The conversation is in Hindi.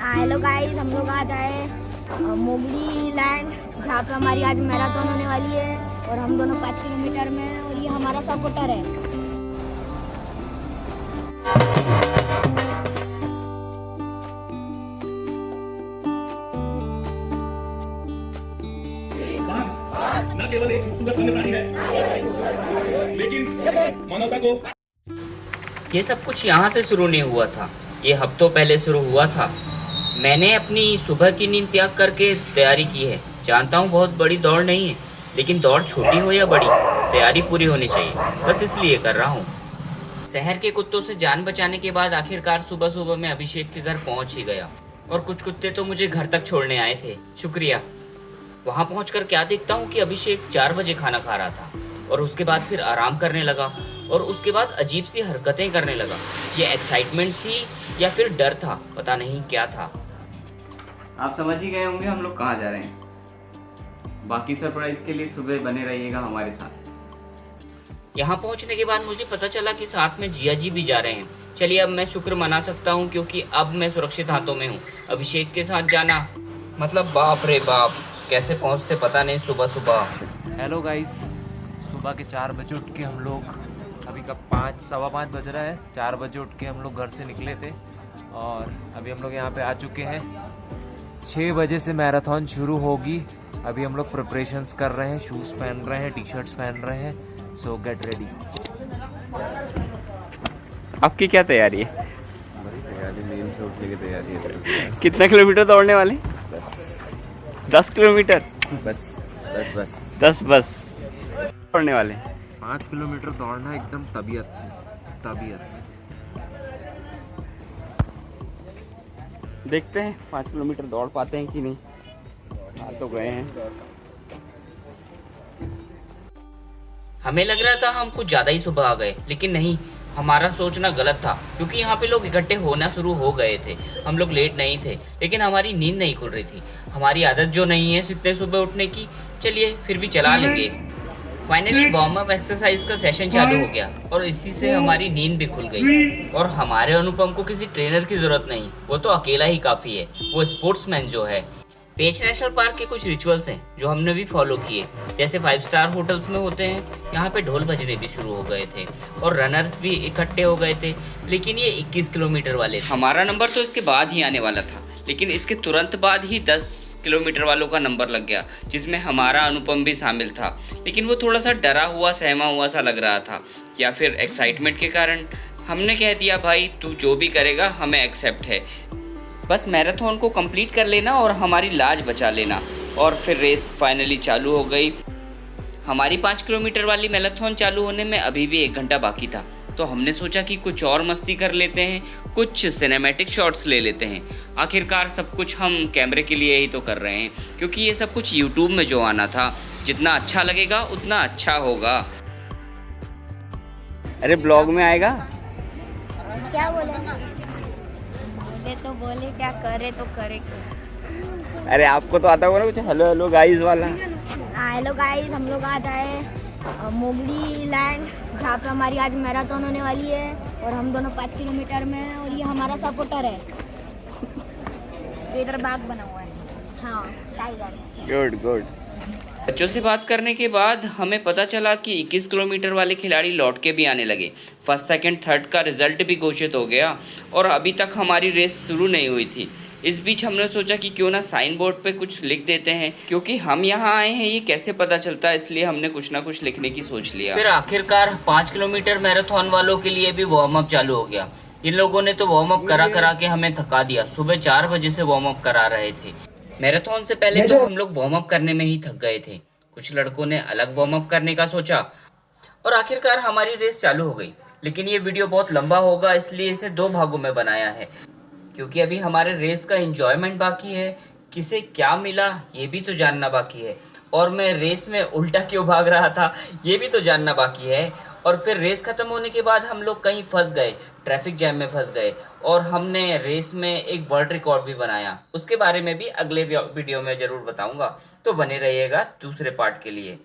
हेलो गाइस, हम लोग आज आए मोगली लैंड, जहाँ पे हमारी आज मैराथन होने वाली है और हम दोनों 5 किलोमीटर में हैं और ये हमारा सपोर्टर है। न केवल एक खूबसूरत वन्य प्राणी है, लेकिन मानवता को ये सब कुछ यहाँ से शुरू नहीं हुआ था, ये हफ्तों पहले शुरू हुआ था। मैंने अपनी सुबह की नींद त्याग करके तैयारी की है। जानता हूँ बहुत बड़ी दौड़ नहीं है, लेकिन दौड़ छोटी हो या बड़ी, तैयारी पूरी होनी चाहिए, बस इसलिए कर रहा हूँ। शहर के कुत्तों से जान बचाने के बाद आखिरकार सुबह सुबह मैं अभिषेक के घर पहुँच ही गया। और कुछ कुत्ते तो मुझे घर तक छोड़ने आए थे, शुक्रिया। वहाँ पहुँचकर क्या देखता हूँ कि अभिषेक 4 बजे खाना खा रहा था और उसके बाद फिर आराम करने लगा और उसके बाद अजीब सी हरकतें करने लगा। ये एक्साइटमेंट थी या फिर डर था, पता नहीं क्या था। आप समझ ही गए होंगे हम लोग कहाँ जा रहे हैं। बाकी सरप्राइज के लिए सुबह बने रहिएगा हमारे साथ। यहाँ पहुँचने के बाद मुझे पता चला कि साथ में जिया जी भी जा रहे हैं। चलिए अब मैं शुक्र मना सकता हूँ क्योंकि अब मैं सुरक्षित हाथों में हूँ। अभिषेक के साथ जाना मतलब बाप रे बाप, कैसे पहुँचते पता नहीं सुबह सुबह। हेलो गाइस, सुबह के 4 बजे उठ के हम लोग, अभी का 5-5:15 बज रहा है, 4 बजे उठ के हम लोग घर से निकले थे और अभी हम लोग यहाँ पे आ चुके हैं। 6 बजे से मैराथन शुरू होगी। अभी हम लोग प्रिपरेशंस कर रहे हैं, शूज़ पहन रहे हैं, टी शर्ट्स पहन रहे हैं, सो गेट रेडी। आपकी क्या तैयारी है? तैयारी नींद से उठने की तैयारी है। कितना किलोमीटर दौड़ने वाले? 10 किलोमीटर? बस 10 दौड़ने वाले। 5 किलोमीटर दौड़ना एकदम तबीयत से। देखते हैं 5 किलोमीटर दौड़ पाते हैं कि नहीं। आ तो गए हैं। हमें लग रहा था हम कुछ ज़्यादा ही सुबह आ गए, लेकिन नहीं, हमारा सोचना गलत था क्योंकि यहाँ पे लोग इकट्ठे होना शुरू हो गए थे। हम लोग लेट नहीं थे, लेकिन हमारी नींद नहीं खुल रही थी। हमारी आदत जो नहीं है इतने सुबह उठने की, चलिए फिर भी चला लेंगे। फाइनली वार्म अप एक्सरसाइज का सेशन चालू हो गया और इसी से हमारी नींद भी खुल गई। और हमारे अनुपम को किसी ट्रेनर की जरूरत नहीं, वो तो अकेला ही काफ़ी है, वो स्पोर्ट्समैन जो है। पेंच नेशनल पार्क के कुछ रिचुअल्स हैं जो हमने भी फॉलो किए, जैसे 5 स्टार होटल्स में होते हैं। यहाँ पे ढोल बजने भी शुरू हो गए थे और रनर्स भी इकट्ठे हो गए थे, लेकिन ये 21 किलोमीटर वाले थे। हमारा नंबर तो इसके बाद ही आने वाला था, लेकिन इसके तुरंत बाद ही 10 किलोमीटर वालों का नंबर लग गया, जिसमें हमारा अनुपम भी शामिल था। लेकिन वो थोड़ा सा डरा हुआ सहमा हुआ सा लग रहा था, या फिर एक्साइटमेंट के कारण। हमने कह दिया भाई तू जो भी करेगा हमें एक्सेप्ट है, बस मैराथन को कंप्लीट कर लेना और हमारी लाज बचा लेना। और फिर रेस फाइनली चालू हो गई। हमारी 5 किलोमीटर वाली मैराथन चालू होने में अभी भी 1 घंटा बाकी था, तो हमने सोचा कि कुछ और मस्ती कर लेते हैं, कुछ सिनेमैटिक शॉट्स ले लेते हैं। आखिरकार सब कुछ हम कैमरे के लिए ही तो कर रहे हैं, क्योंकि ये सब कुछ यूट्यूब में जो आना था, जितना अच्छा लगेगा उतना अच्छा होगा। अरे ब्लॉग में आएगा? क्या बोले तो बोले, क्या करे तो करे क्या। अरे आपको तो आता होगा ना कुछ हेलो हेलो गाइस वाला। हेलो गाइस, हम लोग आज आए मोगली लैंड, जहाँ पे हमारी आज मैराथन होने वाली है और हम दोनों 5 किलोमीटर में हैं और ये हमारा सपोर्टर है जो इधर बाग बना हुआ है। हाँ, टाइगर। गुड। बच्चों से बात करने के बाद हमें पता चला कि 21 किलोमीटर वाले खिलाड़ी लौट के भी आने लगे। फर्स्ट, सेकंड, थर्ड का रिजल्ट भी घोषित हो गया और अभी तक हमारी रेस शुरू नहीं हुई थी। इस बीच हमने सोचा कि क्यों ना साइन बोर्ड पे कुछ लिख देते हैं, क्योंकि हम यहाँ आए हैं ये कैसे पता चलता है, इसलिए हमने कुछ ना कुछ लिखने की सोच लिया। फिर आखिरकार 5 किलोमीटर मैराथन वालों के लिए भी वार्म अप चालू हो गया। इन लोगों ने तो वार्म अप करा के हमें थका दिया। सुबह 4 बजे से वार्म अप करा रहे थे। मैराथन से पहले तो हम लोग वार्म अप करने में ही थक गए थे। कुछ लड़कों ने अलग वार्म अप करने का सोचा और आखिरकार हमारी रेस चालू हो गई। लेकिन ये वीडियो बहुत लंबा होगा, इसलिए इसे 2 भागों में बनाया है, क्योंकि अभी हमारे रेस का एंजॉयमेंट बाकी है। किसे क्या मिला ये भी तो जानना बाकी है, और मैं रेस में उल्टा क्यों भाग रहा था ये भी तो जानना बाकी है। और फिर रेस ख़त्म होने के बाद हम लोग कहीं फंस गए, ट्रैफिक जैम में फंस गए और हमने रेस में एक वर्ल्ड रिकॉर्ड भी बनाया। उसके बारे में भी अगले वीडियो में ज़रूर बताऊंगा, तो बने रहिएगा दूसरे पार्ट के लिए।